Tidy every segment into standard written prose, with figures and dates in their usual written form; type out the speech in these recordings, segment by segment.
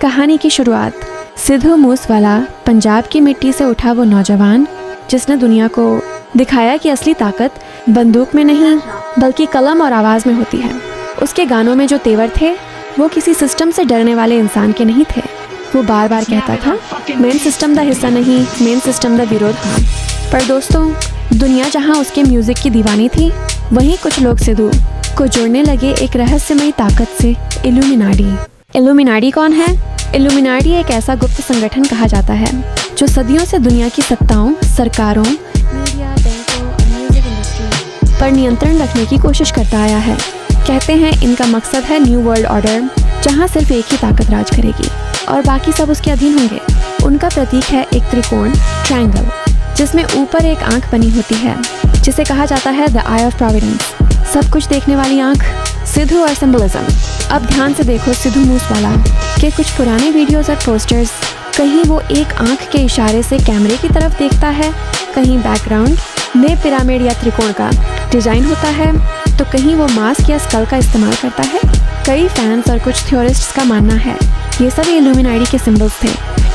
कहानी की शुरुआत। सिद्धू मूसेवाला पंजाब की मिट्टी से उठा वो नौजवान जिसने दुनिया को दिखाया कि असली ताकत बंदूक में नहीं बल्कि कलम और आवाज़ में होती है। उसके गानों में जो तेवर थे वो किसी सिस्टम से डरने वाले इंसान के नहीं थे। वो बार बार कहता था, मेन सिस्टम दा हिस्सा नहीं, मेन सिस्टम दा विरोध हाँ। पर दोस्तों, दुनिया जहाँ उसके म्यूजिक की दीवानी थी, वहीं कुछ लोग सिद्धू को जोड़ने लगे एक रहस्यमयी ताकत से, इल्यूमिनाटी। इल्यूमिनाटी कौन है? इल्यूमिनाटी एक ऐसा गुप्त संगठन कहा जाता है जो सदियों से दुनिया की सत्ताओं, सरकारों, मीडिया, बैंकों और म्यूजिक इंडस्ट्री पर नियंत्रण रखने की कोशिश करता आया है। कहते हैं इनका मकसद है न्यू वर्ल्ड ऑर्डर, जहां सिर्फ एक ही ताकत राज करेगी और बाकी सब उसके अधीन होंगे। उनका प्रतीक है एक त्रिकोण, ट्रायंगल, जिसमें ऊपर एक आंख बनी होती है जिसे कहा जाता है द आई ऑफ प्रोविडेंस, सब कुछ देखने वाली आंख। सिद्धू और सिंबलिज्म। अब ध्यान से देखो सिद्धू मूसेवाला के कुछ पुराने वीडियोस और पोस्टर्स। कहीं वो एक आंख के इशारे से कैमरे की तरफ देखता है, कहीं बैकग्राउंड में पिरामिड या त्रिकोण का डिजाइन होता है, तो कहीं वो मास्क या स्कल का इस्तेमाल करता है। कई फैंस और कुछ थ्योरिस्ट्स का मानना है ये सब इल्यूमिनाटी के सिंबल्स थे,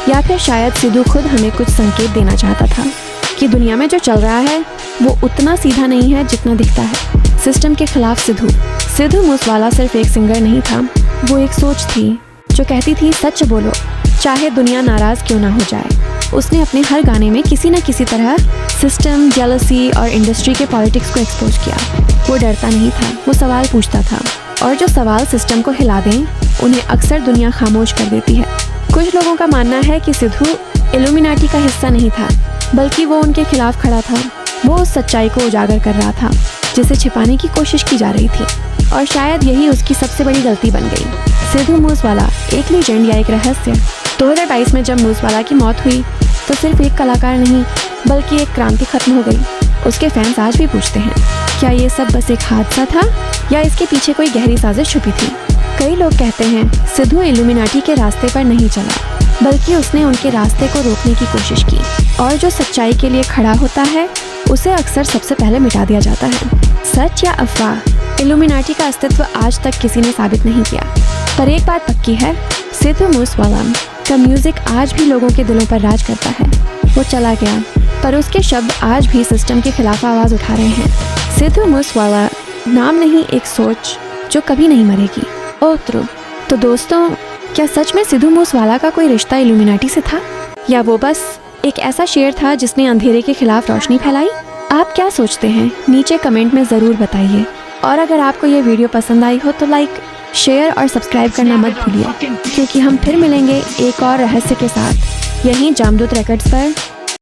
या फिर शायद सिद्धू खुद हमें कुछ संकेत देना चाहता था कि दुनिया में जो चल रहा है वो उतना सीधा नहीं है जितना दिखता है। सिस्टम के खिलाफ सिद्धू मूसेवाला सिर्फ एक सिंगर नहीं था, वो एक सोच थी जो कहती थी सच बोलो चाहे दुनिया नाराज क्यों ना हो जाए। उसने अपने हर गाने में किसी न किसी तरह सिस्टम, जेलसी और इंडस्ट्री के पॉलिटिक्स को एक्सपोज किया। वो डरता नहीं था, वो सवाल पूछता था, और जो सवाल सिस्टम को हिला दें उन्हें अक्सर दुनिया खामोश कर देती है। कुछ लोगों का मानना है कि सिद्धू इल्यूमिनाटी का हिस्सा नहीं था, बल्कि वो उनके खिलाफ खड़ा था। वो उस सच्चाई को उजागर कर रहा था जिसे छिपाने की कोशिश की जा रही थी, और शायद यही उसकी सबसे बड़ी गलती बन गई। सिद्धू मूसेवाला एक लीजेंड या एक रहस्य। 2022 में जब मूसेवाला की मौत हुई तो सिर्फ एक कलाकार नहीं बल्कि एक क्रांति खत्म हो गई। उसके फैंस आज भी पूछते हैं, क्या ये सब बस एक हादसा था या इसके पीछे कोई गहरी साजिश छुपी थी? कई लोग कहते हैं सिद्धू इल्यूमिनाटी के रास्ते पर नहीं चला, बल्कि उसने उनके रास्ते को रोकने की कोशिश की, और जो सच्चाई के लिए खड़ा होता है उसे अक्सर सबसे पहले मिटा दिया जाता है। सच या अफवाह, इल्यूमिनाटी का अस्तित्व आज तक किसी ने साबित नहीं किया, पर एक बात पक्की है, सिद्धू मूसेवाला का म्यूजिक आज भी लोगों के दिलों पर राज करता है। वो चला गया, पर उसके शब्द आज भी सिस्टम के खिलाफ आवाज़ उठा रहे हैं। सिद्धू मूसेवाला नाम नहीं, एक सोच जो कभी नहीं मरेगी। तो दोस्तों, क्या सच में सिद्धू मूसेवाला का कोई रिश्ता इल्यूमिनाटी से था, या वो बस एक ऐसा शेर था जिसने अंधेरे के खिलाफ रोशनी फैलाई? आप क्या सोचते हैं नीचे कमेंट में ज़रूर बताइए, और अगर आपको ये वीडियो पसंद आई हो तो लाइक, शेयर और सब्सक्राइब करना मत भूलिए, क्योंकि हम फिर मिलेंगे एक और रहस्य के साथ यहीं जामदूत रिकॉर्ड्स पर।